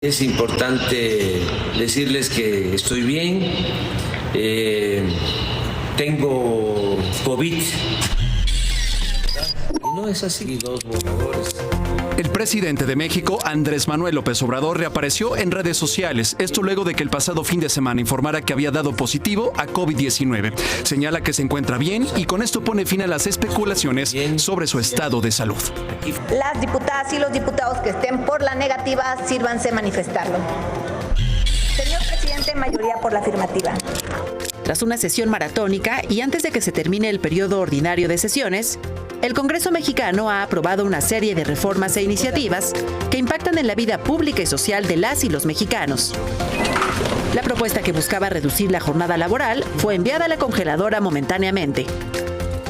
Es importante decirles que estoy bien, tengo COVID. Y no es así, dos borradores. El presidente de México, Andrés Manuel López Obrador, reapareció en redes sociales. Esto luego de que el pasado fin de semana informara que había dado positivo a COVID-19. Señala que se encuentra bien y con esto pone fin a las especulaciones sobre su estado de salud. Las diputadas y los diputados que estén por la negativa, sírvanse manifestarlo. Señor presidente, mayoría por la afirmativa. Tras una sesión maratónica y antes de que se termine el periodo ordinario de sesiones, el Congreso mexicano ha aprobado una serie de reformas e iniciativas que impactan en la vida pública y social de las y los mexicanos. La propuesta que buscaba reducir la jornada laboral fue enviada a la congeladora momentáneamente.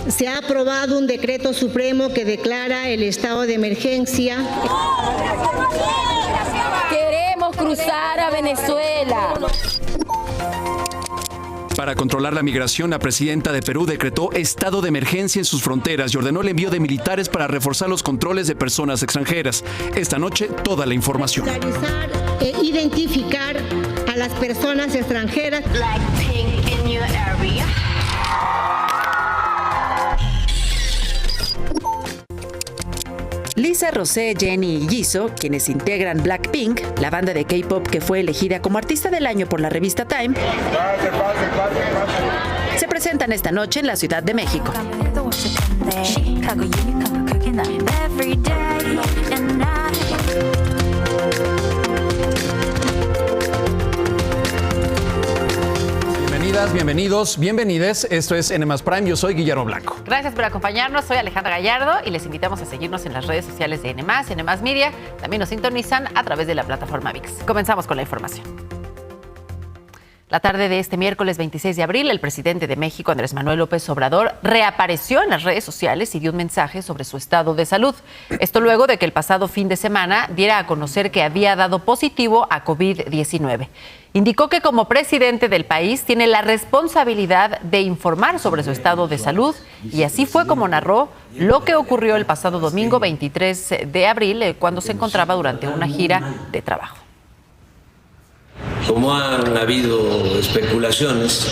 Se ha aprobado un decreto supremo que declara el estado de emergencia. Queremos cruzar a Venezuela. Para controlar la migración, la presidenta de Perú decretó estado de emergencia en sus fronteras y ordenó el envío de militares para reforzar los controles de personas extranjeras. Esta noche, toda la información. Identificar a las personas extranjeras. Lisa, Rosé, Jennie y Jisoo, quienes integran Blackpink, la banda de K-pop que fue elegida como artista del año por la revista Time, se presentan esta noche en la Ciudad de México. Bienvenidos, bienvenides. Esto es N+ Prime. Yo soy Guillermo Blanco. Gracias por acompañarnos. Soy Alejandra Gallardo y les invitamos a seguirnos en las redes sociales de N+, N+ Media. También nos sintonizan a través de la plataforma ViX. Comenzamos con la información. La tarde de este miércoles 26 de abril, el presidente de México, Andrés Manuel López Obrador, reapareció en las redes sociales y dio un mensaje sobre su estado de salud. Esto luego de que el pasado fin de semana diera a conocer que había dado positivo a COVID-19. Indicó que como presidente del país tiene la responsabilidad de informar sobre su estado de salud y así fue como narró lo que ocurrió el pasado domingo 23 de abril cuando se encontraba durante una gira de trabajo. Como han habido especulaciones,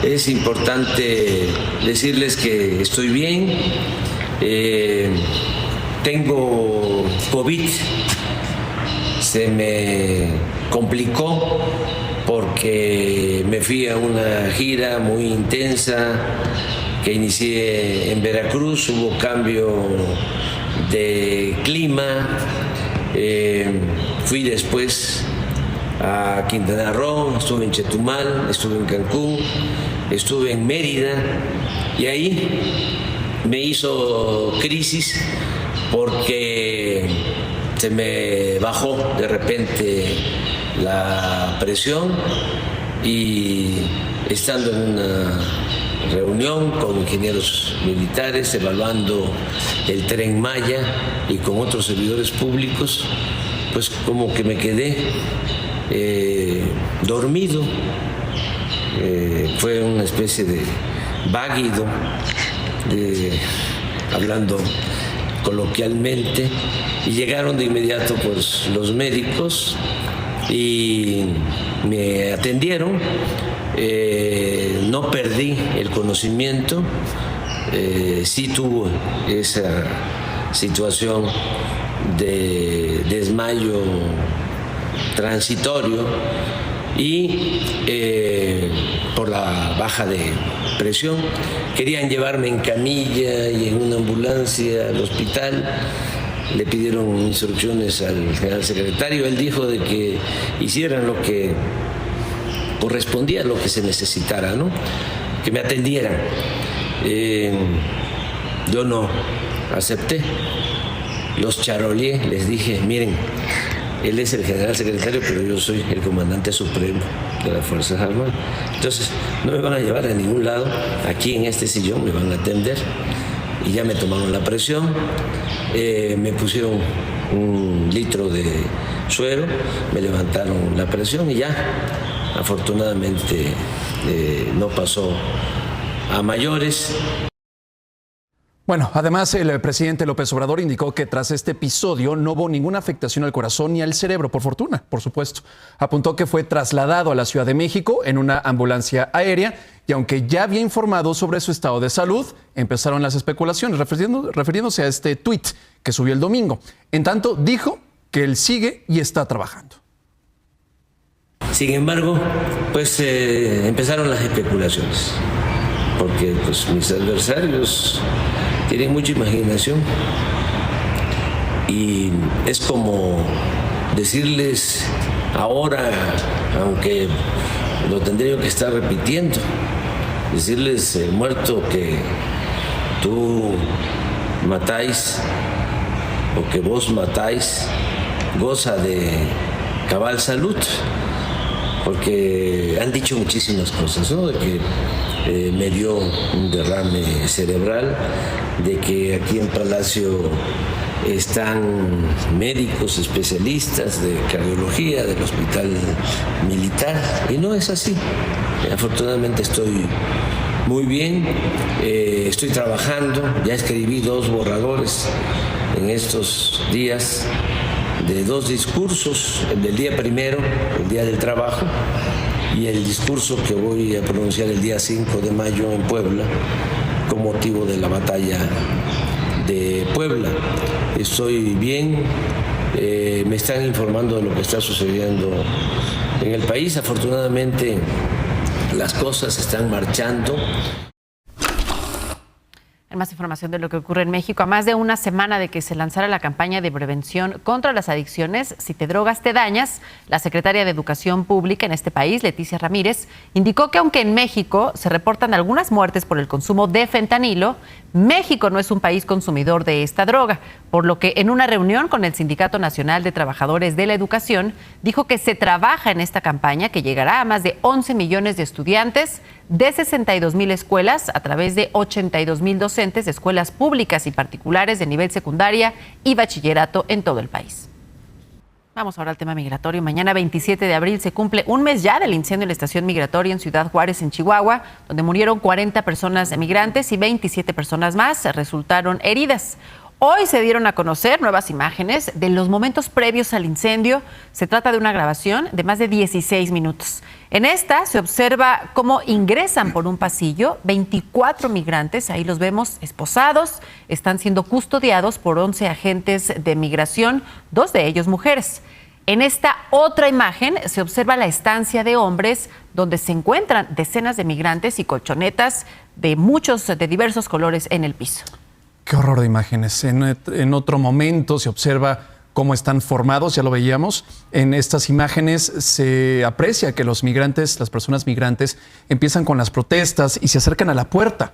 es importante decirles que estoy bien, tengo COVID, se me complicó porque me fui a una gira muy intensa que inicié en Veracruz, hubo cambio de clima, fui después a Quintana Roo, estuve en Chetumal, estuve en Cancún, estuve en Mérida y ahí me hizo crisis porque se me bajó de repente la presión y estando en una reunión con ingenieros militares evaluando el Tren Maya y con otros servidores públicos, pues como que me quedé dormido, fue una especie de váguido, hablando coloquialmente, y llegaron de inmediato pues los médicos y me atendieron, no perdí el conocimiento, sí tuve esa situación de desmayo transitorio y por la baja de presión querían llevarme en camilla y en una ambulancia al hospital. Le pidieron instrucciones al general secretario, él dijo de que hicieran lo que correspondía, lo que se necesitara, ¿no? Que me atendieran. Yo no acepté, los charoleé, les dije, miren, él es el general secretario, pero yo soy el comandante supremo de las Fuerzas Armadas. Entonces, no me van a llevar a ningún lado. Aquí en este sillón me van a atender. Y ya me tomaron la presión. Me pusieron 1 litro de suero, me levantaron la presión y ya, afortunadamente, no pasó a mayores. Bueno, además el presidente López Obrador indicó que tras este episodio no hubo ninguna afectación al corazón ni al cerebro, por fortuna, por supuesto. Apuntó que fue trasladado a la Ciudad de México en una ambulancia aérea y aunque ya había informado sobre su estado de salud, empezaron las especulaciones refiriéndose a este tuit que subió el domingo. En tanto, dijo que él sigue y está trabajando. Sin embargo, pues empezaron las especulaciones, porque pues, mis adversarios tienen mucha imaginación y es como decirles ahora, aunque lo tendría que estar repitiendo, decirles muerto que tú matáis o que vos matáis, goza de cabal salud, porque han dicho muchísimas cosas, ¿no? De que me dio un derrame cerebral, de que aquí en Palacio están médicos especialistas de cardiología del Hospital Militar, y no es así. Afortunadamente estoy muy bien, estoy trabajando, ya escribí 2 borradores en estos días de 2 discursos, el del día primero, el Día del Trabajo, y el discurso que voy a pronunciar el día 5 de mayo en Puebla, con motivo de la batalla de Puebla. Estoy bien, me están informando de lo que está sucediendo en el país. Afortunadamente, las cosas están marchando. En más información de lo que ocurre en México, a más de una semana de que se lanzara la campaña de prevención contra las adicciones, Si te drogas te dañas, la secretaria de Educación Pública en este país, Leticia Ramírez, indicó que aunque en México se reportan algunas muertes por el consumo de fentanilo, México no es un país consumidor de esta droga, por lo que en una reunión con el Sindicato Nacional de Trabajadores de la Educación, dijo que se trabaja en esta campaña que llegará a más de 11 millones de estudiantes de 62,000 escuelas a través de 82,000 docentes de escuelas públicas y particulares de nivel secundaria y bachillerato en todo el país. Vamos ahora al tema migratorio. Mañana, 27 de abril, se cumple un mes ya del incendio en la estación migratoria en Ciudad Juárez, en Chihuahua, donde murieron 40 personas migrantes y 27 personas más resultaron heridas. Hoy se dieron a conocer nuevas imágenes de los momentos previos al incendio. Se trata de una grabación de más de 16 minutos. En esta se observa cómo ingresan por un pasillo 24 migrantes, ahí los vemos esposados, están siendo custodiados por 11 agentes de migración, 2 de ellos mujeres. En esta otra imagen se observa la estancia de hombres donde se encuentran decenas de migrantes y colchonetas de diversos colores en el piso. Qué horror de imágenes. En otro momento se observa cómo están formados, ya lo veíamos. En estas imágenes se aprecia que los migrantes, las personas migrantes, empiezan con las protestas y se acercan a la puerta.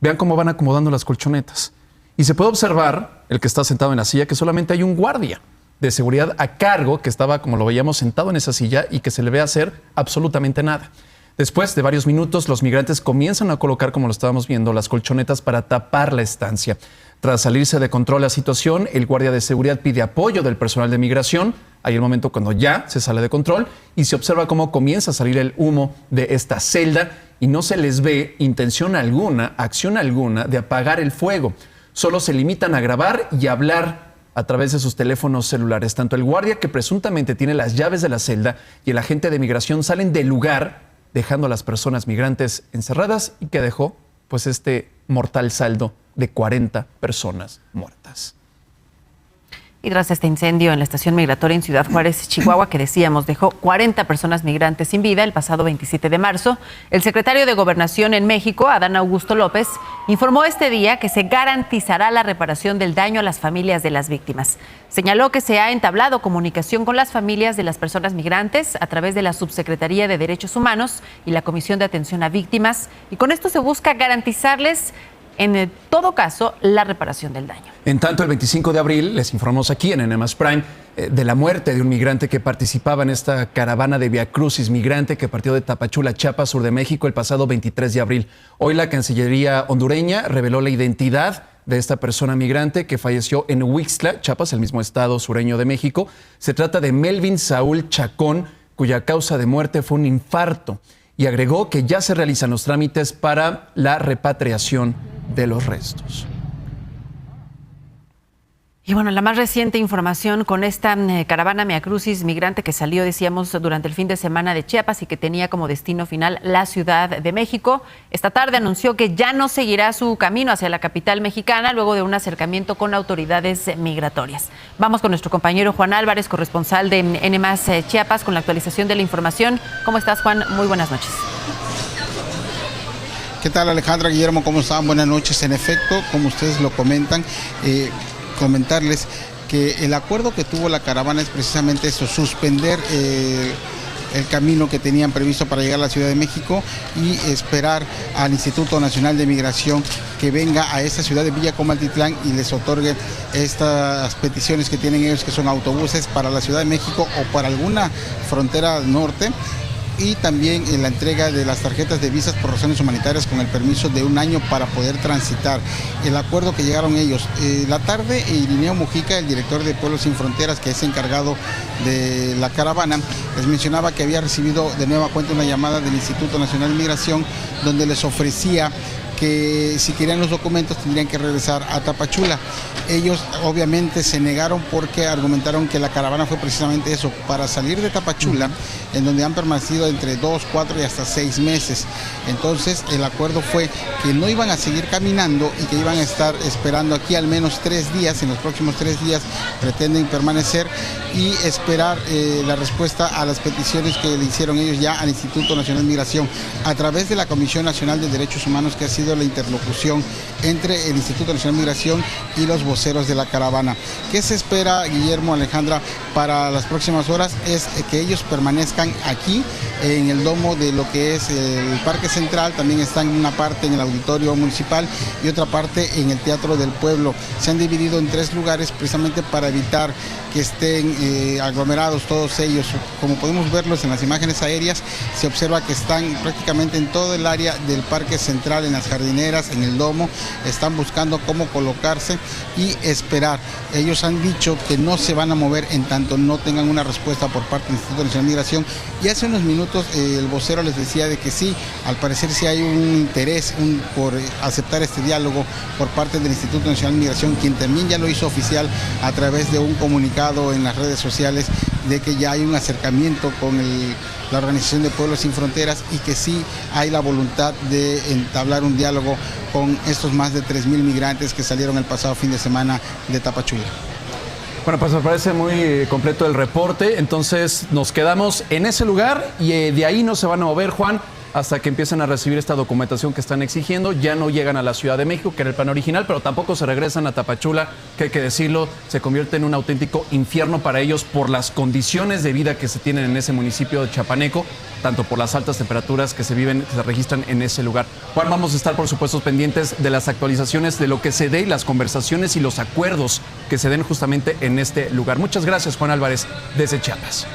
Vean cómo van acomodando las colchonetas. Y se puede observar, el que está sentado en la silla, que solamente hay un guardia de seguridad a cargo que estaba, como lo veíamos, sentado en esa silla y que se le ve hacer absolutamente nada. Después de varios minutos, los migrantes comienzan a colocar, como lo estábamos viendo, las colchonetas para tapar la estancia. Tras salirse de control la situación, el guardia de seguridad pide apoyo del personal de migración. Hay el momento cuando ya se sale de control y se observa cómo comienza a salir el humo de esta celda y no se les ve intención alguna, acción alguna de apagar el fuego. Solo se limitan a grabar y hablar a través de sus teléfonos celulares. Tanto el guardia, que presuntamente tiene las llaves de la celda, y el agente de migración salen del lugar, dejando a las personas migrantes encerradas y que dejó pues este mortal saldo de 40 personas muertas. Y tras este incendio en la estación migratoria en Ciudad Juárez, Chihuahua, que decíamos dejó 40 personas migrantes sin vida el pasado 27 de marzo, el secretario de Gobernación en México, Adán Augusto López, informó este día que se garantizará la reparación del daño a las familias de las víctimas. Señaló que se ha entablado comunicación con las familias de las personas migrantes a través de la Subsecretaría de Derechos Humanos y la Comisión de Atención a Víctimas, y con esto se busca garantizarles en todo caso la reparación del daño. En tanto, el 25 de abril les informamos aquí en NM Prime de la muerte de un migrante que participaba en esta caravana de Via Crucis migrante que partió de Tapachula, Chiapas, sur de México, el pasado 23 de abril. Hoy la Cancillería hondureña reveló la identidad de esta persona migrante que falleció en Huixtla, Chiapas, el mismo estado sureño de México. Se trata de Melvin Saúl Chacón, cuya causa de muerte fue un infarto, y agregó que ya se realizan los trámites para la repatriación de los restos. Y bueno, la más reciente información con esta caravana Mia Crucis migrante que salió, decíamos, durante el fin de semana de Chiapas y que tenía como destino final la Ciudad de México. Esta tarde anunció que ya no seguirá su camino hacia la capital mexicana luego de un acercamiento con autoridades migratorias. Vamos con nuestro compañero Juan Álvarez, corresponsal de N+ Chiapas, con la actualización de la información. ¿Cómo estás, Juan? Muy buenas noches. ¿Qué tal, Alejandra, Guillermo? ¿Cómo están? Buenas noches. En efecto, como ustedes lo comentan, comentarles que el acuerdo que tuvo la caravana es precisamente eso, suspender el camino que tenían previsto para llegar a la Ciudad de México y esperar al Instituto Nacional de Migración que venga a esta ciudad de Villacomaltitlán y les otorgue estas peticiones que tienen ellos, que son autobuses para la Ciudad de México o para alguna frontera norte, y también la entrega de las tarjetas de visas por razones humanitarias con el permiso de 1 año para poder transitar. El acuerdo que llegaron ellos. La tarde, Irineo Mujica, el director de Pueblos Sin Fronteras, que es encargado de la caravana, les mencionaba que había recibido de nueva cuenta una llamada del Instituto Nacional de Migración donde les ofrecía que si querían los documentos tendrían que regresar a Tapachula. Ellos obviamente se negaron porque argumentaron que la caravana fue precisamente eso, para salir de Tapachula, en donde han permanecido entre 2, 4 y hasta 6 meses. Entonces el acuerdo fue que no iban a seguir caminando y que iban a estar esperando aquí al menos 3 días, en los próximos 3 días pretenden permanecer y esperar la respuesta a las peticiones que le hicieron ellos ya al Instituto Nacional de Migración a través de la Comisión Nacional de Derechos Humanos, que ha sido la interlocución entre el Instituto Nacional de Migración y los voceros de la caravana. ¿Qué se espera, Guillermo, Alejandra, para las próximas horas? Es que ellos permanezcan aquí en el domo de lo que es el Parque Central, también están una parte en el Auditorio Municipal y otra parte en el Teatro del Pueblo. Se han dividido en 3 lugares precisamente para evitar que estén aglomerados todos ellos. Como podemos verlos en las imágenes aéreas, se observa que están prácticamente en todo el área del Parque Central, en las jardineras, en el domo, están buscando cómo colocarse y esperar. Ellos han dicho que no se van a mover en tanto no tengan una respuesta por parte del Instituto Nacional de Migración, y hace unos minutos el vocero les decía de que sí, al parecer sí hay un interés por aceptar este diálogo por parte del Instituto Nacional de Migración, quien también ya lo hizo oficial a través de un comunicado en las redes sociales de que ya hay un acercamiento con la Organización de Pueblos Sin Fronteras y que sí hay la voluntad de entablar un diálogo con estos más de 3,000 migrantes que salieron el pasado fin de semana de Tapachula. Bueno, pues me parece muy completo el reporte, entonces nos quedamos en ese lugar y de ahí no se van a mover, Juan, hasta que empiecen a recibir esta documentación que están exigiendo. Ya no llegan a la Ciudad de México, que era el plan original, pero tampoco se regresan a Tapachula, que hay que decirlo, se convierte en un auténtico infierno para ellos por las condiciones de vida que se tienen en ese municipio de Chapaneco, tanto por las altas temperaturas que se registran en ese lugar. Juan, vamos a estar, por supuesto, pendientes de las actualizaciones de lo que se dé y las conversaciones y los acuerdos que se den justamente en este lugar. Muchas gracias, Juan Álvarez, desde Chiapas.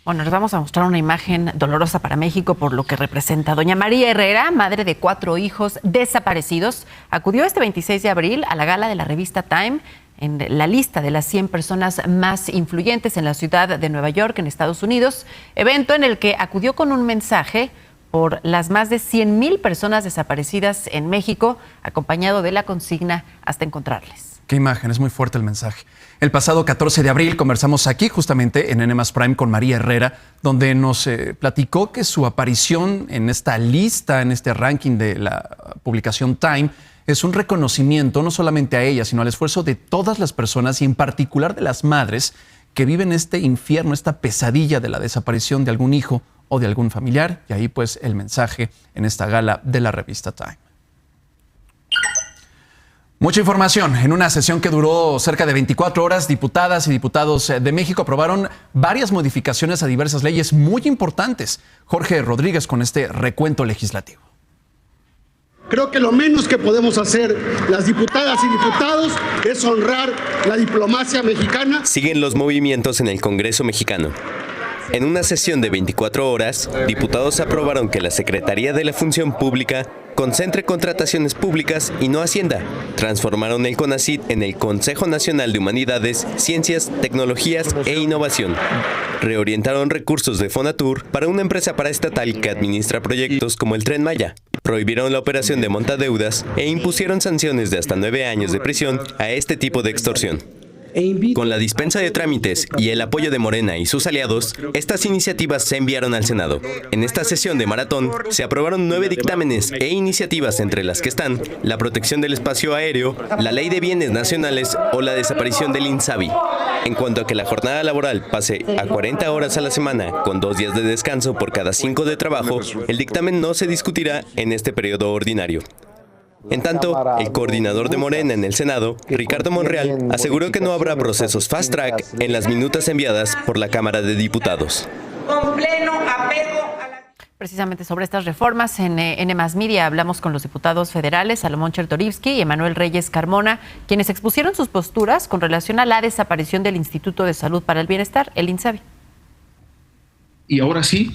Bueno, les vamos a mostrar una imagen dolorosa para México por lo que representa. Doña María Herrera, madre de 4 hijos desaparecidos, acudió este 26 de abril a la gala de la revista Time en la lista de las 100 personas más influyentes en la ciudad de Nueva York, en Estados Unidos, evento en el que acudió con un mensaje por las más de 100,000 personas desaparecidas en México, acompañado de la consigna hasta encontrarles. Qué imagen, es muy fuerte el mensaje. El pasado 14 de abril conversamos aquí justamente en N+ Prime con María Herrera, donde nos platicó que su aparición en esta lista, en este ranking de la publicación Time, es un reconocimiento no solamente a ella, sino al esfuerzo de todas las personas y en particular de las madres que viven este infierno, esta pesadilla de la desaparición de algún hijo o de algún familiar. Y ahí pues el mensaje en esta gala de la revista Time. Mucha información. En una sesión que duró cerca de 24 horas, diputadas y diputados de México aprobaron varias modificaciones a diversas leyes muy importantes. Jorge Rodríguez con este recuento legislativo. Creo que lo menos que podemos hacer las diputadas y diputados es honrar la diplomacia mexicana. Siguen los movimientos en el Congreso mexicano. En una sesión de 24 horas, diputados aprobaron que la Secretaría de la Función Pública concentre contrataciones públicas y no Hacienda. Transformaron el CONACYT en el Consejo Nacional de Humanidades, Ciencias, Tecnologías e Innovación. Reorientaron recursos de Fonatur para una empresa paraestatal que administra proyectos como el Tren Maya. prohibieron la operación de montadeudas e impusieron sanciones de hasta 9 años de prisión a este tipo de extorsión. Con la dispensa de trámites y el apoyo de Morena y sus aliados, estas iniciativas se enviaron al Senado. En esta sesión de maratón se aprobaron 9 dictámenes e iniciativas, entre las que están la protección del espacio aéreo, la ley de bienes nacionales o la desaparición del INSABI. En cuanto a que la jornada laboral pase a 40 horas a la semana, con 2 días de descanso por cada 5 de trabajo, el dictamen no se discutirá en este periodo ordinario. En tanto, el coordinador de Morena en el Senado, Ricardo Monreal, aseguró que no habrá procesos fast track en las minutas enviadas por la Cámara de Diputados. Con pleno apego a la... Precisamente sobre estas reformas, en N+ Media hablamos con los diputados federales Salomón Chertorivsky y Emanuel Reyes Carmona, quienes expusieron sus posturas con relación a la desaparición del Instituto de Salud para el Bienestar, el INSABI. Y ahora sí,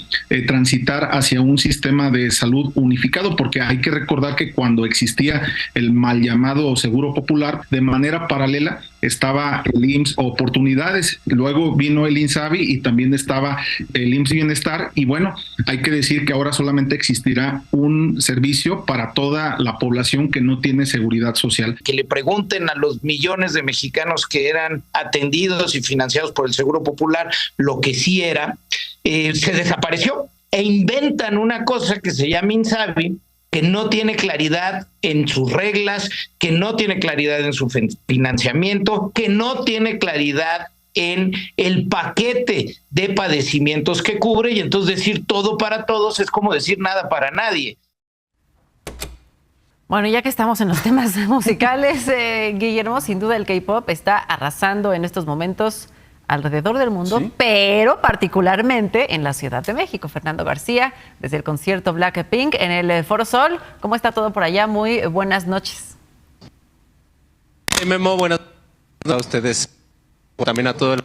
transitar hacia un sistema de salud unificado, porque hay que recordar que cuando existía el mal llamado Seguro Popular, de manera paralela estaba el IMSS Oportunidades, luego vino el INSABI y también estaba el IMSS Bienestar, y bueno, hay que decir que ahora solamente existirá un servicio para toda la población que no tiene seguridad social. Que le pregunten a los millones de mexicanos que eran atendidos y financiados por el Seguro Popular lo que sí era. Se desapareció e inventan una cosa que se llama INSABI, que no tiene claridad en sus reglas, que no tiene claridad en su financiamiento, que no tiene claridad en el paquete de padecimientos que cubre, y entonces decir todo para todos es como decir nada para nadie. Bueno, ya que estamos en los temas musicales, Guillermo, sin duda el K-pop está arrasando en estos momentos alrededor del mundo, ¿sí?, pero particularmente en la Ciudad de México. Fernando García, desde el concierto Blackpink en el Foro Sol. ¿Cómo está todo por allá? Muy buenas noches. Memo, buenas noches a ustedes, también a todo el...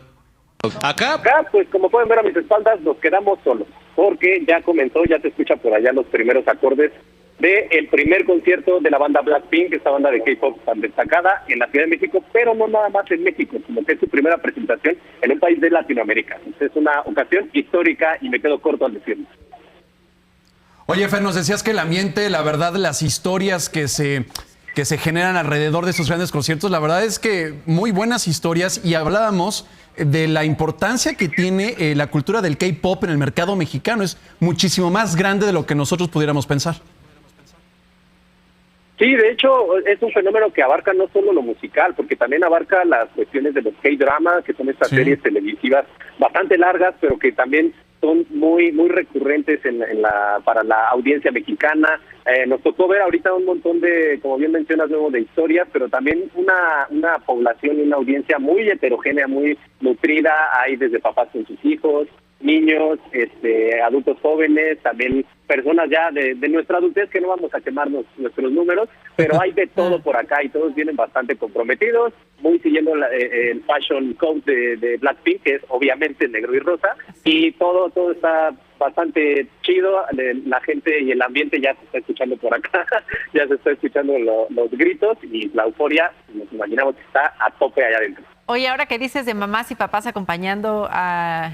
Acá, pues como pueden ver a mis espaldas, nos quedamos solos, porque ya comenzó, ya se escucha por allá los primeros acordes del primer concierto de la banda Blackpink, esta banda de K-pop tan destacada en la Ciudad de México, pero no nada más en México, sino que es su primera presentación en un país de Latinoamérica. Es una ocasión histórica y me quedo corto al decirlo. Oye, Fer, nos decías que el ambiente, la verdad, las historias que se generan alrededor de estos grandes conciertos, la verdad es que muy buenas historias, y hablábamos de la importancia que tiene la cultura del K-pop en el mercado mexicano. Es muchísimo más grande de lo que nosotros pudiéramos pensar. Sí, de hecho, es un fenómeno que abarca no solo lo musical, porque también abarca las cuestiones de los K-dramas, que son estas series televisivas bastante largas, pero que también son muy recurrentes para la audiencia mexicana. Nos tocó ver ahorita un montón de, como bien mencionas, nuevo, de historias, pero también una población y una audiencia muy heterogénea, muy nutrida. Hay desde papás con sus hijos, niños, adultos jóvenes, también personas ya de nuestra adultez, que no vamos a quemarnos nuestros números, pero hay de todo por acá y todos vienen bastante comprometidos, muy siguiendo el fashion code de Blackpink, que es obviamente negro y rosa, y todo está bastante chido. La gente y el ambiente ya se está escuchando por acá, ya se está escuchando los gritos, y la euforia, nos imaginamos que está a tope allá adentro. Oye, ahora que dices de mamás y papás acompañando a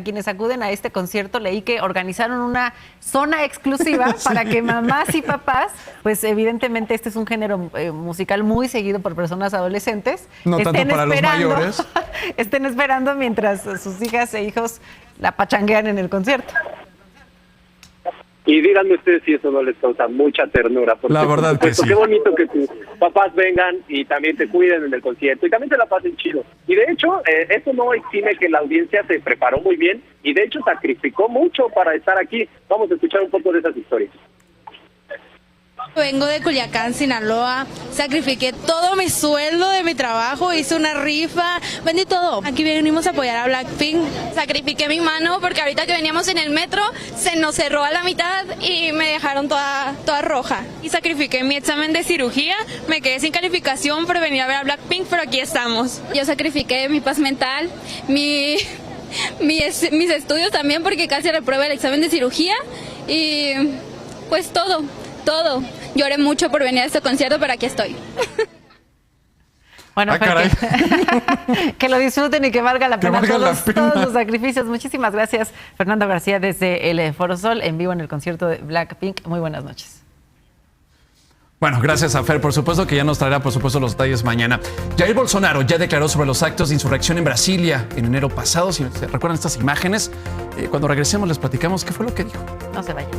quienes acuden a este concierto, leí que organizaron una zona exclusiva para que mamás y papás, pues evidentemente este es un género musical muy seguido por personas adolescentes, no tanto para los mayores, estén esperando mientras sus hijas e hijos la pachanguean en el concierto. Y díganme ustedes si eso no les causa mucha ternura, porque la verdad que sí. Qué bonito que tus papás vengan y también te cuiden en el concierto y también te la pasen chido. Y de hecho, eso no exime que la audiencia se preparó muy bien y de hecho sacrificó mucho para estar aquí. Vamos a escuchar un poco de esas historias. Vengo de Culiacán, Sinaloa, sacrifiqué todo mi sueldo de mi trabajo, hice una rifa, vendí todo. Aquí venimos a apoyar a Blackpink. Sacrifiqué mi mano porque ahorita que veníamos en el metro se nos cerró a la mitad y me dejaron toda roja. Y sacrifiqué mi examen de cirugía, me quedé sin calificación por venir a ver a Blackpink, pero aquí estamos. Yo sacrifiqué mi paz mental, mis estudios también porque casi repruebo el examen de cirugía y pues todo. Lloré mucho por venir a este concierto, pero aquí estoy. Bueno, que lo disfruten y que valga la pena todos los sacrificios. Muchísimas gracias, Fernando García, desde el Foro Sol, en vivo en el concierto de Blackpink. Muy buenas noches. Bueno, gracias a Fer, por supuesto, que ya nos traerá, por supuesto, los detalles mañana. Jair Bolsonaro ya declaró sobre los actos de insurrección en Brasilia en enero pasado. Si se recuerdan estas imágenes, cuando regresemos les platicamos qué fue lo que dijo. No se vayan.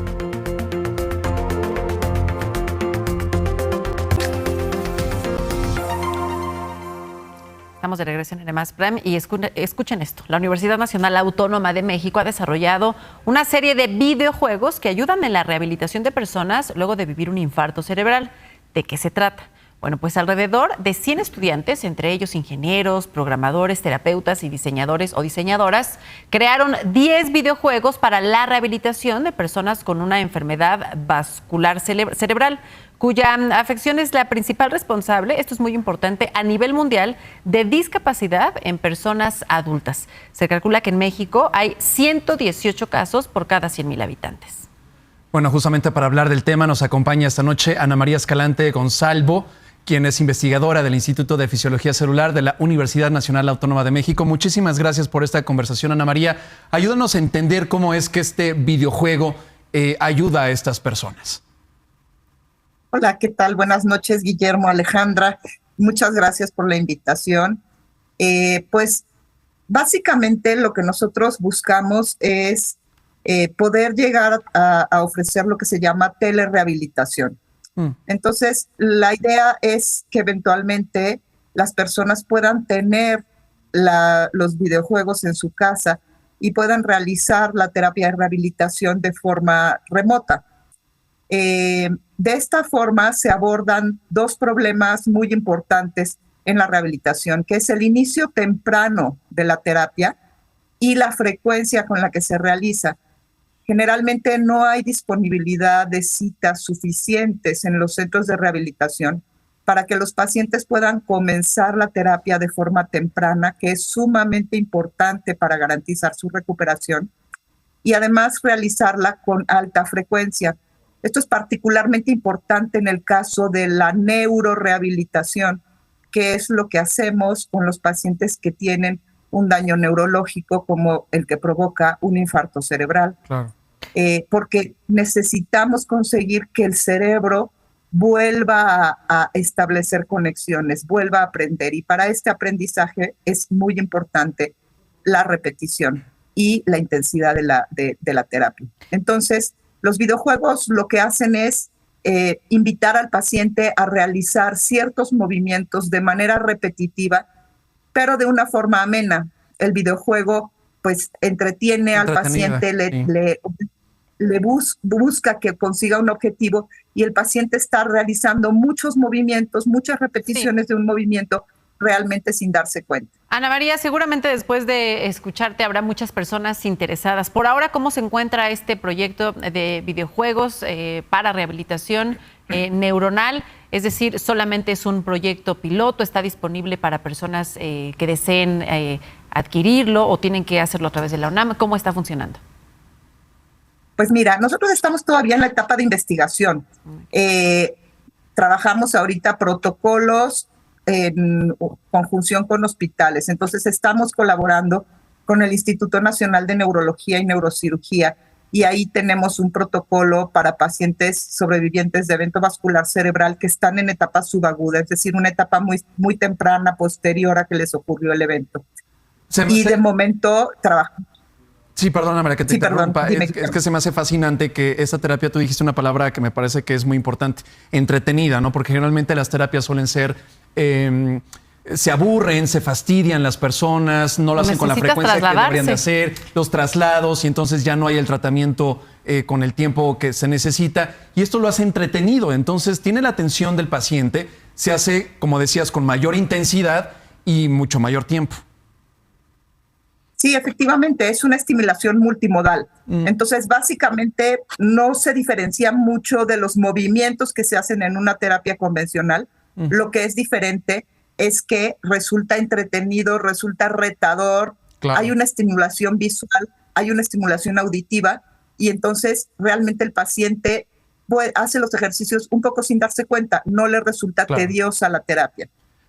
Estamos de regreso en NMAS Prime y escuchen esto. La Universidad Nacional Autónoma de México ha desarrollado una serie de videojuegos que ayudan en la rehabilitación de personas luego de vivir un infarto cerebral. ¿De qué se trata? Bueno, pues alrededor de 100 estudiantes, entre ellos ingenieros, programadores, terapeutas y diseñadores o diseñadoras, crearon 10 videojuegos para la rehabilitación de personas con una enfermedad vascular cerebral, cuya afección es la principal responsable, esto es muy importante, a nivel mundial, de discapacidad en personas adultas. Se calcula que en México hay 118 casos por cada 100,000 habitantes. Bueno, justamente para hablar del tema nos acompaña esta noche Ana María Escalante Gonzalvo, quien es investigadora del Instituto de Fisiología Celular de la Universidad Nacional Autónoma de México. Muchísimas gracias por esta conversación, Ana María. Ayúdanos a entender cómo es que este videojuego ayuda a estas personas. Hola, ¿qué tal? Buenas noches, Guillermo, Alejandra. Muchas gracias por la invitación. Pues básicamente lo que nosotros buscamos es poder llegar a ofrecer lo que se llama telerehabilitación. Entonces, la idea es que eventualmente las personas puedan tener los videojuegos en su casa y puedan realizar la terapia de rehabilitación de forma remota. De esta forma se abordan dos problemas muy importantes en la rehabilitación, que es el inicio temprano de la terapia y la frecuencia con la que se realiza. Generalmente no hay disponibilidad de citas suficientes en los centros de rehabilitación para que los pacientes puedan comenzar la terapia de forma temprana, que es sumamente importante para garantizar su recuperación, y además realizarla con alta frecuencia. Esto es particularmente importante en el caso de la neurorehabilitación, que es lo que hacemos con los pacientes que tienen un daño neurológico como el que provoca un infarto cerebral. Claro. Porque necesitamos conseguir que el cerebro vuelva a establecer conexiones, vuelva a aprender. Y para este aprendizaje es muy importante la repetición y la intensidad de la terapia. Entonces, los videojuegos lo que hacen es invitar al paciente a realizar ciertos movimientos de manera repetitiva, pero de una forma amena. El videojuego pues entretiene al paciente, le busca que consiga un objetivo y el paciente está realizando muchos movimientos, muchas repeticiones de un movimiento realmente sin darse cuenta. Ana María, seguramente después de escucharte habrá muchas personas interesadas. Por ahora, ¿cómo se encuentra este proyecto de videojuegos para rehabilitación neuronal? Es decir, ¿solamente es un proyecto piloto? ¿Está disponible para personas que deseen adquirirlo o tienen que hacerlo a través de la UNAM? ¿Cómo está funcionando? Pues mira, nosotros estamos todavía en la etapa de investigación. Trabajamos ahorita protocolos en conjunción con hospitales. Entonces estamos colaborando con el Instituto Nacional de Neurología y Neurocirugía y ahí tenemos un protocolo para pacientes sobrevivientes de evento vascular cerebral que están en etapa subaguda, es decir, una etapa muy temprana, posterior a que les ocurrió el evento. De momento trabajamos. Sí, perdona, María, que te interrumpa. Es que se me hace fascinante que esta terapia, tú dijiste una palabra que me parece que es muy importante, entretenida, ¿no? Porque generalmente las terapias suelen ser, se aburren, se fastidian las personas, no lo hacen con la frecuencia que deberían de hacer, los traslados, y entonces ya no hay el tratamiento con el tiempo que se necesita. Y esto lo hace entretenido, entonces tiene la atención del paciente, se hace, como decías, con mayor intensidad y mucho mayor tiempo. Sí, efectivamente, es una estimulación multimodal. Entonces, básicamente, no se diferencia mucho de los movimientos que se hacen en una terapia convencional. Lo que es diferente es que resulta entretenido, resulta retador, hay una estimulación visual, hay una estimulación auditiva, y entonces realmente el paciente hace los ejercicios un poco sin darse cuenta, no le resulta tediosa la terapia.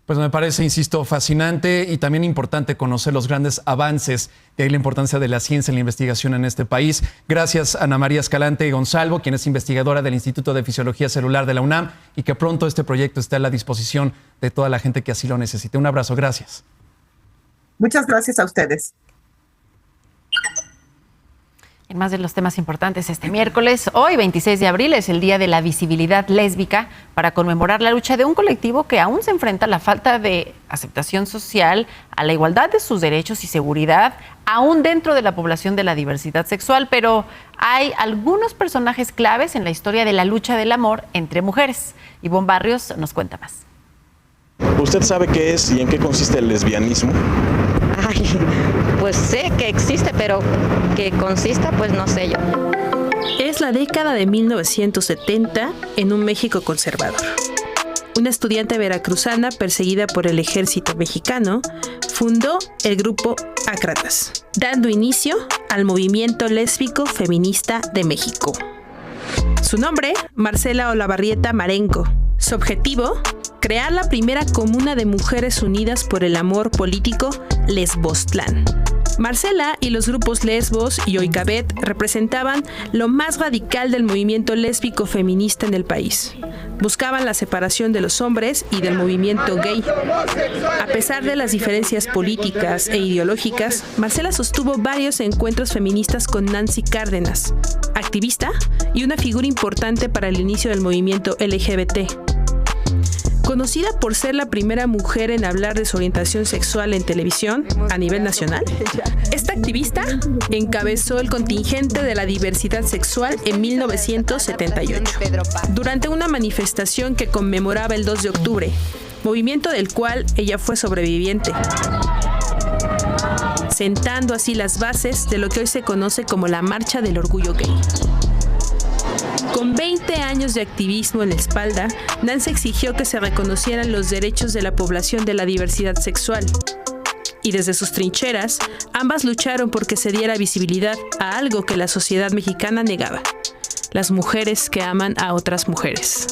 Pues me parece, insisto, fascinante y también importante conocer los grandes avances, de ahí la importancia de la ciencia y la investigación en este país. Gracias a Ana María Escalante Gonzalvo, quien es investigadora del Instituto de Fisiología Celular de la UNAM, y que pronto este proyecto esté a la disposición de toda la gente que así lo necesite. Un abrazo, gracias. Muchas gracias a ustedes. En más de los temas importantes este miércoles, hoy 26 de abril es el Día de la Visibilidad Lésbica, para conmemorar la lucha de un colectivo que aún se enfrenta a la falta de aceptación social, a la igualdad de sus derechos y seguridad, aún dentro de la población de la diversidad sexual, pero hay algunos personajes claves en la historia de la lucha del amor entre mujeres. Ivonne Barrios nos cuenta más. ¿Usted sabe qué es y en qué consiste el lesbianismo? Ay, pues sé que existe, pero que consista, pues no sé yo. Es la década de 1970 en un México conservador. Una estudiante veracruzana perseguida por el ejército mexicano fundó el grupo Ácratas, dando inicio al movimiento lésbico feminista de México. Su nombre, Marcela Olavarrieta Marenco. Su objetivo, crear la primera comuna de mujeres unidas por el amor político, Lesbostlán. Marcela y los grupos Lesbos y Oikabet representaban lo más radical del movimiento lésbico feminista en el país. Buscaban la separación de los hombres y del movimiento gay. A pesar de las diferencias políticas e ideológicas, Marcela sostuvo varios encuentros feministas con Nancy Cárdenas, activista y una figura importante para el inicio del movimiento LGBT. Conocida por ser la primera mujer en hablar de su orientación sexual en televisión a nivel nacional, esta activista encabezó el contingente de la diversidad sexual en 1978, durante una manifestación que conmemoraba el 2 de octubre, movimiento del cual ella fue sobreviviente, sentando así las bases de lo que hoy se conoce como la Marcha del Orgullo Gay. Con 20 años de activismo en la espalda, Nancy exigió que se reconocieran los derechos de la población de la diversidad sexual. Y desde sus trincheras, ambas lucharon por que se diera visibilidad a algo que la sociedad mexicana negaba: las mujeres que aman a otras mujeres.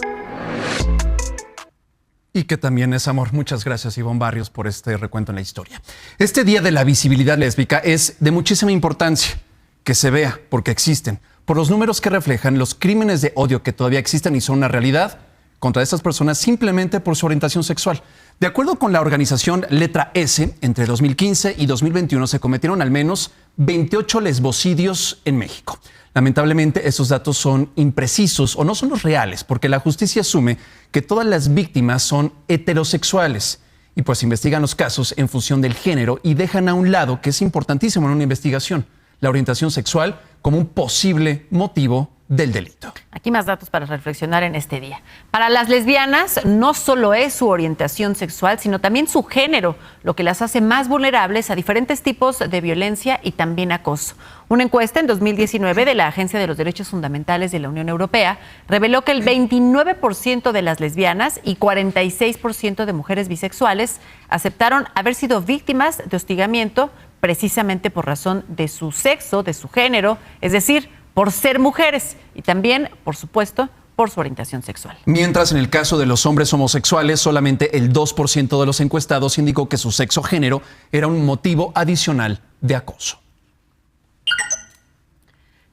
Y que también es amor. Muchas gracias, Ivonne Barrios, por este recuento en la historia. Este Día de la Visibilidad Lésbica es de muchísima importancia que se vea, porque existen, por los números que reflejan los crímenes de odio que todavía existen y son una realidad contra estas personas simplemente por su orientación sexual. De acuerdo con la organización Letra S, entre 2015 y 2021 se cometieron al menos 28 lesbocidios en México. Lamentablemente, estos datos son imprecisos o no son los reales, porque la justicia asume que todas las víctimas son heterosexuales y pues investigan los casos en función del género y dejan a un lado, que es importantísimo en una investigación, la orientación sexual como un posible motivo del delito. Aquí más datos para reflexionar en este día. Para las lesbianas no solo es su orientación sexual, sino también su género, lo que las hace más vulnerables a diferentes tipos de violencia y también acoso. Una encuesta en 2019 de la Agencia de los Derechos Fundamentales de la Unión Europea reveló que el 29% de las lesbianas y 46% de mujeres bisexuales aceptaron haber sido víctimas de hostigamiento precisamente por razón de su sexo, de su género, es decir, por ser mujeres y también, por supuesto, por su orientación sexual. Mientras en el caso de los hombres homosexuales, solamente el 2% de los encuestados indicó que su sexo género era un motivo adicional de acoso.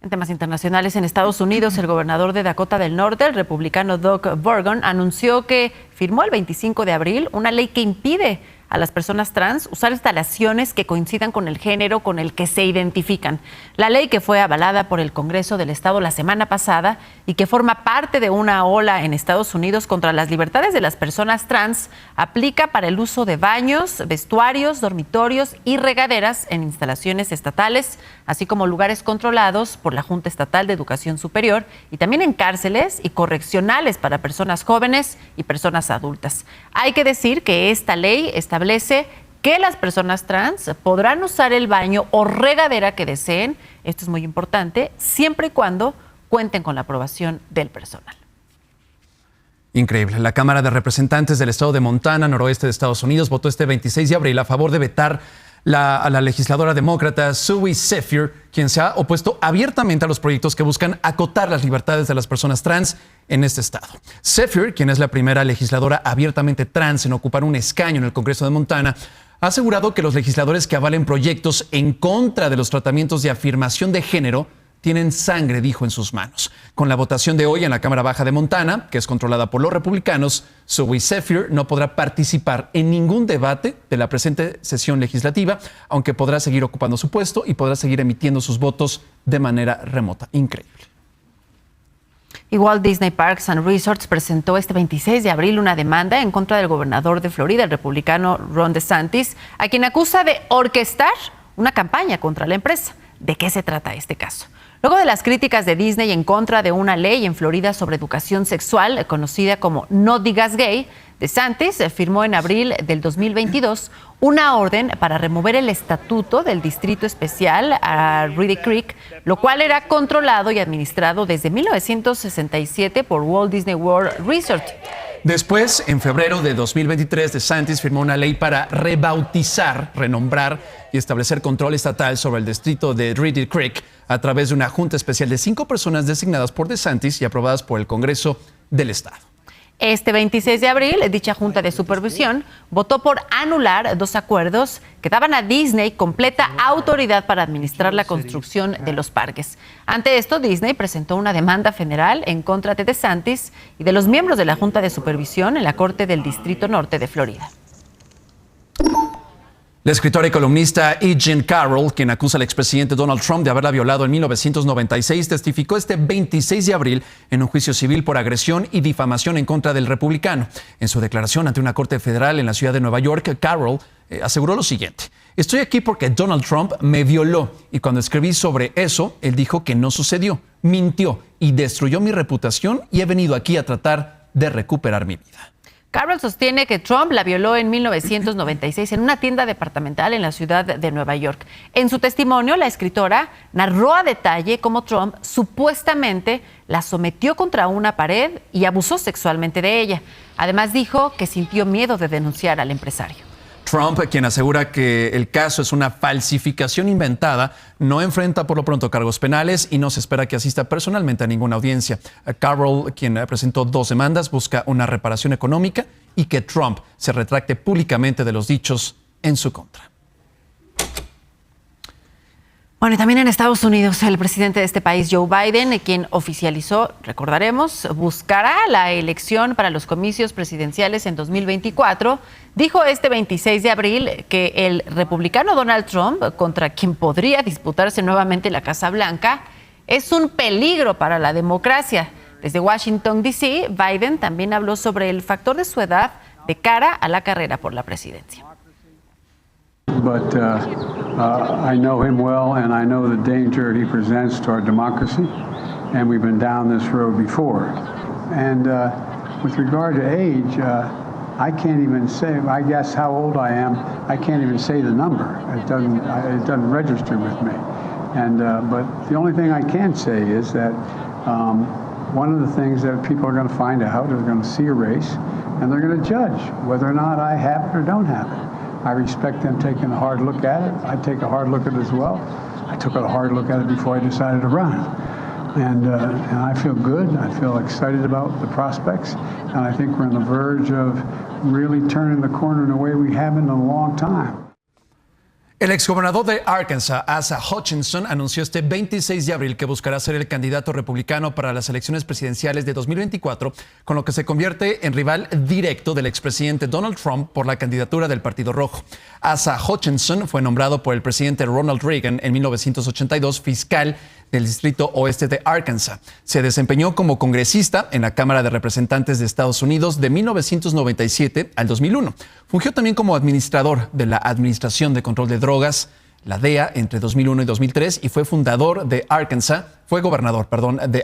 En temas internacionales, en Estados Unidos, el gobernador de Dakota del Norte, el republicano Doug Burgum, anunció que firmó el 25 de abril una ley que impide a las personas trans usar instalaciones que coincidan con el género con el que se identifican. La ley, que fue avalada por el Congreso del Estado la semana pasada y que forma parte de una ola en Estados Unidos contra las libertades de las personas trans, aplica para el uso de baños, vestuarios, dormitorios y regaderas en instalaciones estatales, así como lugares controlados por la Junta Estatal de Educación Superior, y también en cárceles y correccionales para personas jóvenes y personas adultas. Hay que decir que esta ley establece que las personas trans podrán usar el baño o regadera que deseen, esto es muy importante, siempre y cuando cuenten con la aprobación del personal. Increíble. La Cámara de Representantes del Estado de Montana, noroeste de Estados Unidos, votó este 26 de abril a favor de vetar a la legisladora demócrata Zoe Zephyr, quien se ha opuesto abiertamente a los proyectos que buscan acotar las libertades de las personas trans en este estado. Zephyr, quien es la primera legisladora abiertamente trans en ocupar un escaño en el Congreso de Montana, ha asegurado que los legisladores que avalen proyectos en contra de los tratamientos de afirmación de género tienen sangre, dijo, en sus manos. Con la votación de hoy en la Cámara Baja de Montana, que es controlada por los republicanos, Zoe Zephyr no podrá participar en ningún debate de la presente sesión legislativa, aunque podrá seguir ocupando su puesto y podrá seguir emitiendo sus votos de manera remota. Increíble. Y Walt Disney Parks and Resorts presentó este 26 de abril una demanda en contra del gobernador de Florida, el republicano Ron DeSantis, a quien acusa de orquestar una campaña contra la empresa. ¿De qué se trata este caso? Luego de las críticas de Disney en contra de una ley en Florida sobre educación sexual, conocida como No Digas Gay, DeSantis firmó en abril del 2022 una orden para remover el estatuto del Distrito Especial a Reedy Creek, lo cual era controlado y administrado desde 1967 por Walt Disney World Resort. Después, en febrero de 2023, DeSantis firmó una ley para rebautizar, renombrar y establecer control estatal sobre el distrito de Reedy Creek a través de una junta especial de 5 personas designadas por DeSantis y aprobadas por el Congreso del Estado. Este 26 de abril, dicha Junta de Supervisión votó por anular 2 acuerdos que daban a Disney completa autoridad para administrar la construcción de los parques. Ante esto, Disney presentó una demanda federal en contra de DeSantis y de los miembros de la Junta de Supervisión en la Corte del Distrito Norte de Florida. La escritora y columnista E. Jean Carroll, quien acusa al expresidente Donald Trump de haberla violado en 1996, testificó este 26 de abril en un juicio civil por agresión y difamación en contra del republicano. En su declaración ante una corte federal en la ciudad de Nueva York, Carroll aseguró lo siguiente: estoy aquí porque Donald Trump me violó y cuando escribí sobre eso, él dijo que no sucedió, mintió y destruyó mi reputación y he venido aquí a tratar de recuperar mi vida. Carroll sostiene que Trump la violó en 1996 en una tienda departamental en la ciudad de Nueva York. En su testimonio, la escritora narró a detalle cómo Trump supuestamente la sometió contra una pared y abusó sexualmente de ella. Además, dijo que sintió miedo de denunciar al empresario. Trump, quien asegura que el caso es una falsificación inventada, no enfrenta por lo pronto cargos penales y no se espera que asista personalmente a ninguna audiencia. Carroll, quien presentó 2 demandas, busca una reparación económica y que Trump se retracte públicamente de los dichos en su contra. Bueno, y también en Estados Unidos, el presidente de este país, Joe Biden, quien oficializó, recordaremos, buscará la elección para los comicios presidenciales en 2024, dijo este 26 de abril que el republicano Donald Trump, contra quien podría disputarse nuevamente la Casa Blanca, es un peligro para la democracia. Desde Washington, D.C., Biden también habló sobre el factor de su edad de cara a la carrera por la presidencia. But I know him well, and I know the danger he presents to our democracy, and we've been down this road before. And with regard to age, I can't even say, I guess how old I am, I can't even say the number. It doesn't register with me. And but the only thing I can say is that one of the things that people are going to find out is they're going to see a race, and they're going to judge whether or not I have it or don't have it. I respect them taking a hard look at it. I take a hard look at it as well. I took a hard look at it before I decided to run. And I feel good. I feel excited about the prospects. And I think we're on the verge of really turning the corner in a way we haven't in a long time. El exgobernador de Arkansas, Asa Hutchinson, anunció este 26 de abril que buscará ser el candidato republicano para las elecciones presidenciales de 2024, con lo que se convierte en rival directo del expresidente Donald Trump por la candidatura del Partido Rojo. Asa Hutchinson fue nombrado por el presidente Ronald Reagan en 1982 fiscal del Distrito Oeste de Arkansas. Se desempeñó como congresista en la Cámara de Representantes de Estados Unidos de 1997 al 2001. Fungió también como administrador de la Administración de Control de Drogas, la DEA, entre 2001 y 2003 y fue gobernador de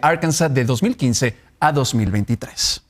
Arkansas de 2015 a 2023.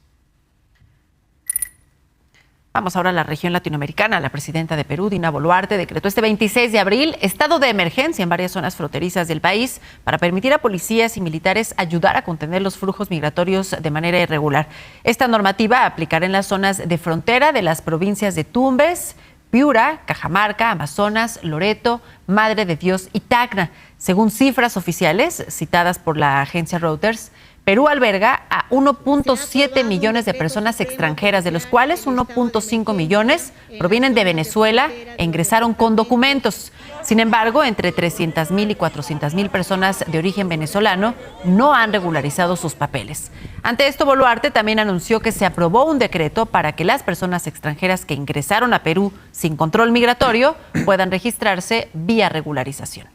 Vamos ahora a la región latinoamericana. La presidenta de Perú, Dina Boluarte, decretó este 26 de abril estado de emergencia en varias zonas fronterizas del país para permitir a policías y militares ayudar a contener los flujos migratorios de manera irregular. Esta normativa aplicará en las zonas de frontera de las provincias de Tumbes, Piura, Cajamarca, Amazonas, Loreto, Madre de Dios y Tacna. Según cifras oficiales citadas por la agencia Reuters, Perú alberga a 1.7 millones de personas extranjeras, de los cuales 1.5 millones provienen de Venezuela e ingresaron con documentos. Sin embargo, entre 300,000 y 400,000 personas de origen venezolano no han regularizado sus papeles. Ante esto, Boluarte también anunció que se aprobó un decreto para que las personas extranjeras que ingresaron a Perú sin control migratorio puedan registrarse vía regularización.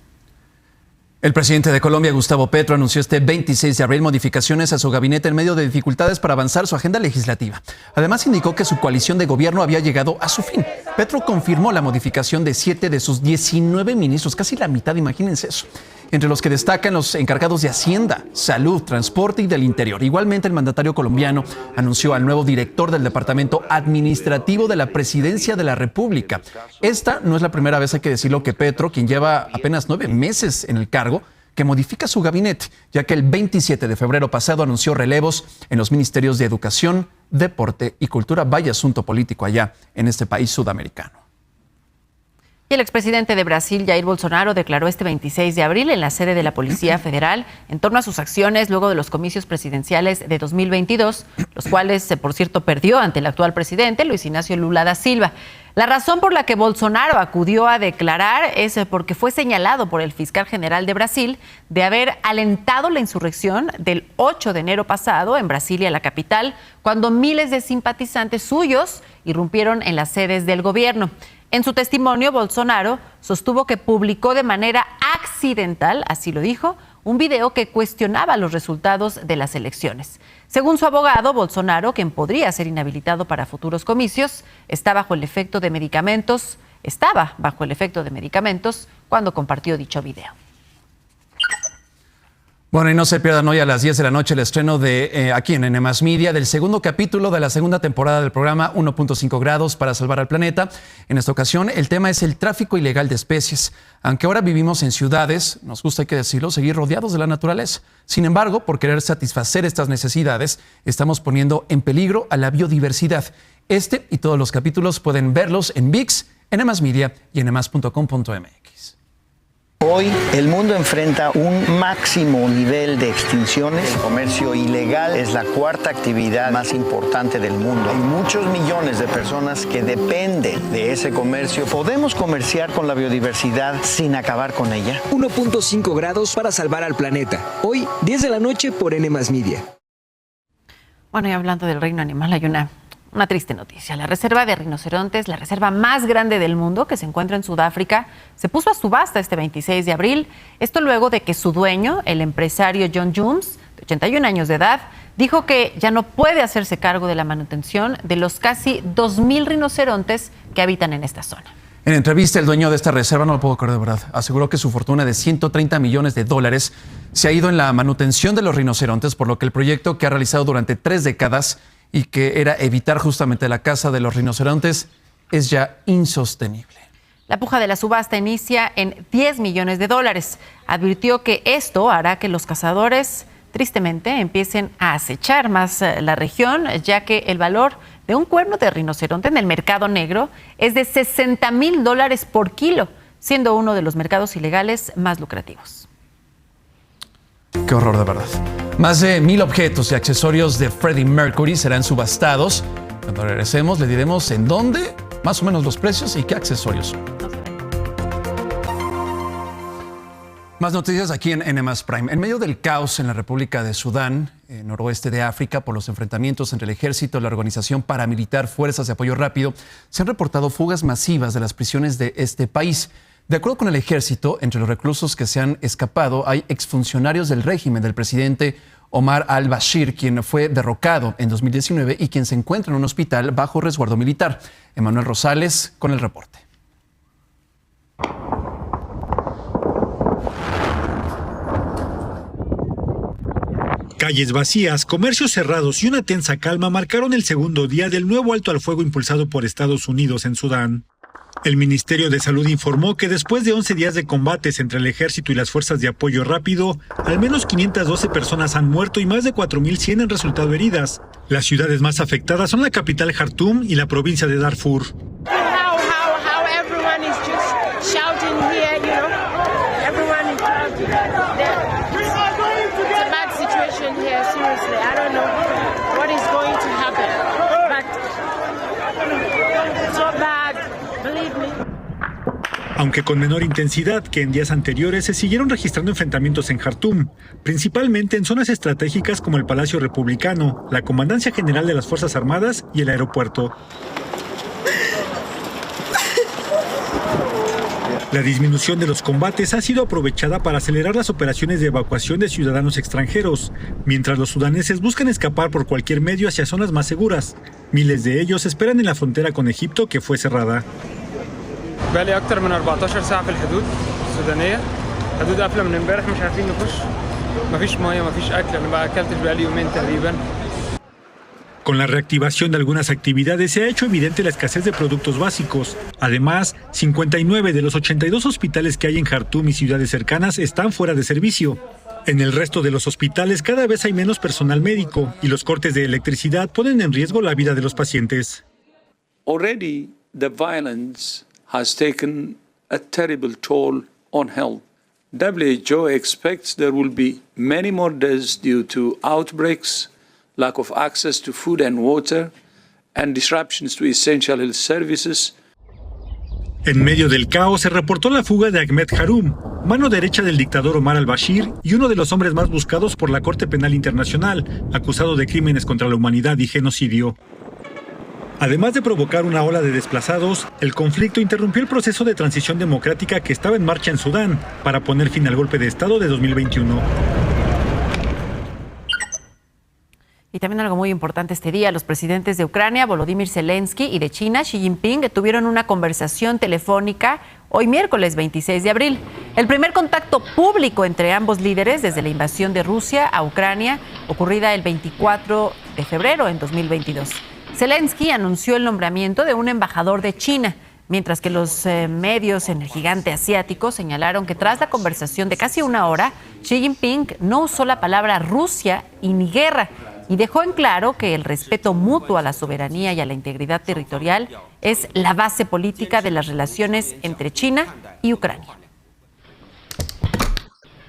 El presidente de Colombia, Gustavo Petro, anunció este 26 de abril modificaciones a su gabinete en medio de dificultades para avanzar su agenda legislativa. Además, indicó que su coalición de gobierno había llegado a su fin. Petro confirmó la modificación de 7 de sus 19 ministros, casi la mitad, imagínense eso, entre los que destacan los encargados de Hacienda, Salud, Transporte y del Interior. Igualmente, el mandatario colombiano anunció al nuevo director del Departamento Administrativo de la Presidencia de la República. Esta no es la primera vez, hay que decirlo, que Petro, quien lleva apenas 9 meses en el cargo, que modifica su gabinete, ya que el 27 de febrero pasado anunció relevos en los ministerios de Educación, Deporte y Cultura. Vaya asunto político allá en este país sudamericano. Y el expresidente de Brasil, Jair Bolsonaro, declaró este 26 de abril en la sede de la Policía Federal en torno a sus acciones luego de los comicios presidenciales de 2022, los cuales, por cierto, perdió ante el actual presidente, Luis Ignacio Lula da Silva. La razón por la que Bolsonaro acudió a declarar es porque fue señalado por el fiscal general de Brasil de haber alentado la insurrección del 8 de enero pasado en Brasilia, la capital, cuando miles de simpatizantes suyos irrumpieron en las sedes del gobierno. En su testimonio, Bolsonaro sostuvo que publicó de manera accidental, así lo dijo, un video que cuestionaba los resultados de las elecciones. Según su abogado, Bolsonaro, quien podría ser inhabilitado para futuros comicios, estaba bajo el efecto de medicamentos cuando compartió dicho video. Bueno, y no se pierdan hoy a las 10 de la noche el estreno de aquí en N+ Media del segundo capítulo de la segunda temporada del programa 1.5 grados para salvar al planeta. En esta ocasión el tema es el tráfico ilegal de especies. Aunque ahora vivimos en ciudades, nos gusta, hay que decirlo, seguir rodeados de la naturaleza. Sin embargo, por querer satisfacer estas necesidades, estamos poniendo en peligro a la biodiversidad. Este y todos los capítulos pueden verlos en ViX, N+ Media y nmas.com.mx. Hoy el mundo enfrenta un máximo nivel de extinciones. El comercio ilegal es la cuarta actividad más importante del mundo. Hay muchos millones de personas que dependen de ese comercio. ¿Podemos comerciar con la biodiversidad sin acabar con ella? 1.5 grados para salvar al planeta. Hoy, 10 de la noche por N+ Media. Bueno, y hablando del reino animal, hay una triste noticia. La reserva de rinocerontes, la reserva más grande del mundo, que se encuentra en Sudáfrica, se puso a subasta este 26 de abril. Esto luego de que su dueño, el empresario John Jones, de 81 años de edad, dijo que ya no puede hacerse cargo de la manutención de los casi 2,000 rinocerontes que habitan en esta zona. En entrevista, el dueño de esta reserva, no lo puedo creer de verdad, aseguró que su fortuna de $130 millones se ha ido en la manutención de los rinocerontes, por lo que el proyecto que ha realizado durante 3 décadas y que era evitar justamente la caza de los rinocerontes es ya insostenible. La puja de la subasta inicia en $10 millones. Advirtió que esto hará que los cazadores, tristemente, empiecen a acechar más la región, ya que el valor de un cuerno de rinoceronte en el mercado negro es de $60,000 por kilo, siendo uno de los mercados ilegales más lucrativos. Qué horror, de verdad. Más de 1,000 objetos y accesorios de Freddie Mercury serán subastados. Cuando regresemos le diremos en dónde, más o menos los precios y qué accesorios son. Más noticias aquí en N+ Prime. En medio del caos en la República de Sudán, noroeste de África, por los enfrentamientos entre el ejército y la organización paramilitar Fuerzas de Apoyo Rápido, se han reportado fugas masivas de las prisiones de este país. De acuerdo con el ejército, entre los reclusos que se han escapado hay exfuncionarios del régimen del presidente Omar al-Bashir, quien fue derrocado en 2019 y quien se encuentra en un hospital bajo resguardo militar. Emanuel Rosales con el reporte. Calles vacías, comercios cerrados y una tensa calma marcaron el segundo día del nuevo alto al fuego impulsado por Estados Unidos en Sudán. El Ministerio de Salud informó que después de 11 días de combates entre el ejército y las fuerzas de apoyo rápido, al menos 512 personas han muerto y más de 4.100 han resultado heridas. Las ciudades más afectadas son la capital Jartum y la provincia de Darfur. aunque con menor intensidad que en días anteriores, se siguieron registrando enfrentamientos en Jartum, principalmente en zonas estratégicas como el Palacio Republicano, la Comandancia General de las Fuerzas Armadas y el aeropuerto. La disminución de los combates ha sido aprovechada para acelerar las operaciones de evacuación de ciudadanos extranjeros, mientras los sudaneses buscan escapar por cualquier medio hacia zonas más seguras. Miles de ellos esperan en la frontera con Egipto, que fue cerrada. بقالي أكتر من 14 ساعة في الحدود السودانية. الحدود قافلة من امبارح مش عارفين نخش. مفيش مية مفيش أكل. أنا ما أكلتش بقالي يومين تقريبا. Con la reactivación de algunas actividades se ha hecho evidente la escasez de productos básicos. Además, 59 de los 82 hospitales que hay en Jartum y ciudades cercanas están fuera de servicio. En el resto de los hospitales cada vez hay menos personal médico y los cortes de electricidad ponen en riesgo la vida de los pacientes. Already the violence has taken a terrible toll on health. WHO expects there will be many more deaths due to outbreaks, lack of access to food and water, and disruptions to essential health services. En medio del caos se reportó la fuga de Ahmed Haroum, mano derecha del dictador Omar al-Bashir y uno de los hombres más buscados por la Corte Penal Internacional, acusado de crímenes contra la humanidad y genocidio. Además de provocar una ola de desplazados, el conflicto interrumpió el proceso de transición democrática que estaba en marcha en Sudán para poner fin al golpe de Estado de 2021. Y también algo muy importante este día, los presidentes de Ucrania, Volodymyr Zelensky, y de China, Xi Jinping, tuvieron una conversación telefónica hoy miércoles 26 de abril. El primer contacto público entre ambos líderes desde la invasión de Rusia a Ucrania, ocurrida el 24 de febrero en 2022. Zelensky anunció el nombramiento de un embajador de China, mientras que los medios en el gigante asiático señalaron que tras la conversación de casi una hora, Xi Jinping no usó la palabra Rusia y ni guerra, y dejó en claro que el respeto mutuo a la soberanía y a la integridad territorial es la base política de las relaciones entre China y Ucrania.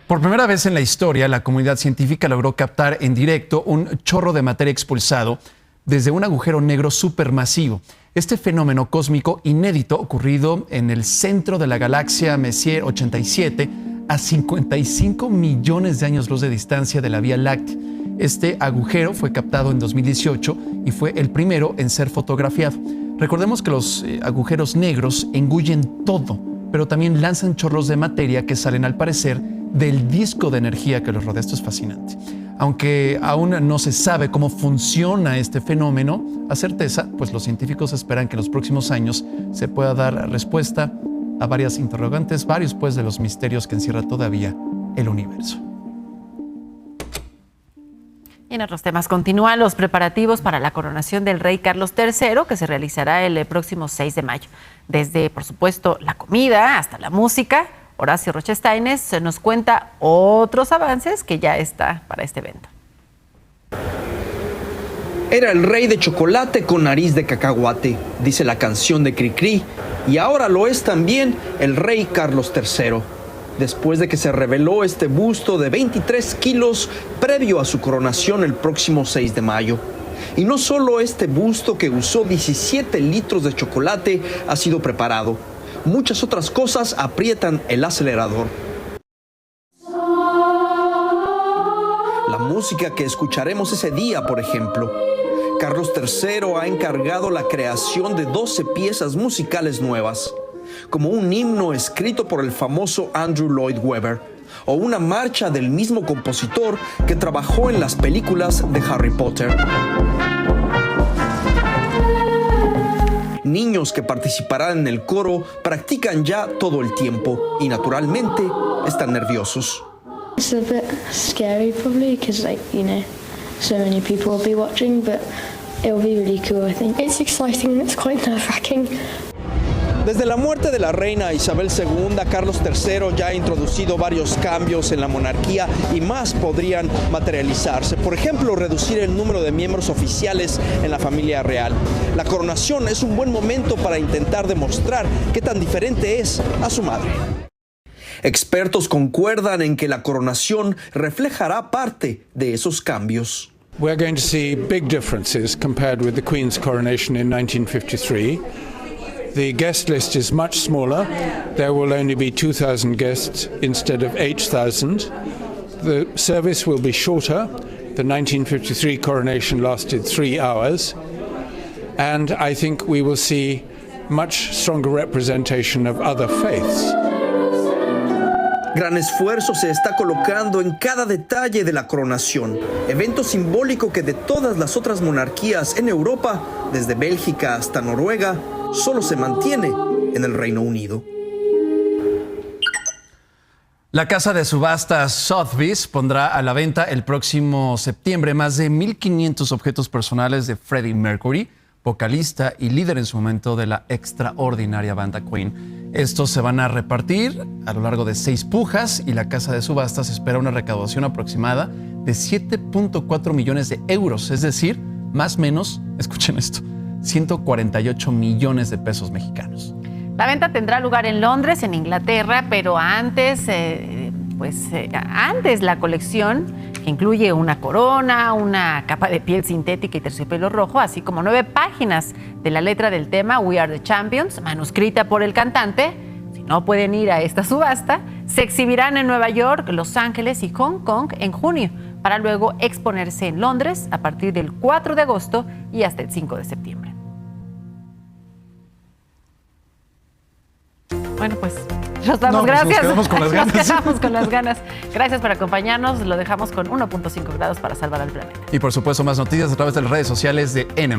Por primera vez en la historia, la comunidad científica logró captar en directo un chorro de materia expulsado desde un agujero negro supermasivo. Este fenómeno cósmico inédito ocurrido en el centro de la galaxia Messier 87 a 55 millones de años luz de distancia de la Vía Láctea. Este agujero fue captado en 2018 y fue el primero en ser fotografiado. Recordemos que los agujeros negros engullen todo, pero también lanzan chorros de materia que salen al parecer del disco de energía que los rodea. Esto es fascinante. Aunque aún no se sabe cómo funciona este fenómeno a certeza, pues los científicos esperan que en los próximos años se pueda dar respuesta a varias interrogantes, varios pues de los misterios que encierra todavía el universo. Y en otros temas continúan los preparativos para la coronación del rey Carlos III, que se realizará el próximo 6 de mayo. Desde, por supuesto, la comida hasta la música, Horacio Rocha-Staines nos cuenta otros avances que ya está para este evento. Era el rey de chocolate con nariz de cacahuate, dice la canción de Cricri, y ahora lo es también el rey Carlos III. Después de que se reveló este busto de 23 kilos previo a su coronación el próximo 6 de mayo. Y no solo este busto que usó 17 litros de chocolate ha sido preparado. Muchas otras cosas aprietan el acelerador. La música que escucharemos ese día, por ejemplo. Carlos III ha encargado la creación de 12 piezas musicales nuevas, como un himno escrito por el famoso Andrew Lloyd Webber, o una marcha del mismo compositor que trabajó en las películas de Harry Potter. Niños que participarán en el coro practican ya todo el tiempo y naturalmente están nerviosos. It's a bit scary probably because so many people will be watching, but it'll be really cool, I think. It's exciting and it's quite nerve-wracking. Desde la muerte de la reina Isabel II, Carlos III ya ha introducido varios cambios en la monarquía y más podrían materializarse. Por ejemplo, reducir el número de miembros oficiales en la familia real. La coronación es un buen momento para intentar demostrar qué tan diferente es a su madre. Expertos concuerdan en que la coronación reflejará parte de esos cambios. We're going to see big differences compared with the Queen's coronation in 1953. The guest list is much smaller. There will only be 2,000 guests instead of 8,000. The service will be shorter. The 1953 coronation lasted 3 hours. And I think we will see much stronger representation of other faiths. Gran esfuerzo se está colocando en cada detalle de la coronación, evento simbólico que de todas las otras monarquías en Europa, desde Bélgica hasta Noruega, solo se mantiene en el Reino Unido. La casa de subastas Sotheby's pondrá a la venta el próximo septiembre más de 1,500 objetos personales de Freddie Mercury, vocalista y líder en su momento de la extraordinaria banda Queen. Estos se van a repartir a lo largo de 6 pujas y la casa de subastas espera una recaudación aproximada de 7.4 millones de euros, es decir, más o menos, escuchen esto, 148 millones de pesos mexicanos. La venta tendrá lugar en Londres, en Inglaterra, pero antes la colección, que incluye una corona, una capa de piel sintética y terciopelo rojo, así como 9 páginas de la letra del tema We Are the Champions, manuscrita por el cantante. Si no pueden ir a esta subasta, se exhibirán en Nueva York, Los Ángeles y Hong Kong en junio, para luego exponerse en Londres a partir del 4 de agosto y hasta el 5 de septiembre. Bueno, pues nos damos gracias. Nos quedamos con las ganas. Nos quedamos con las ganas. Gracias por acompañarnos. Lo dejamos con 1.5 grados para salvar al planeta. Y por supuesto, más noticias a través de las redes sociales de N+.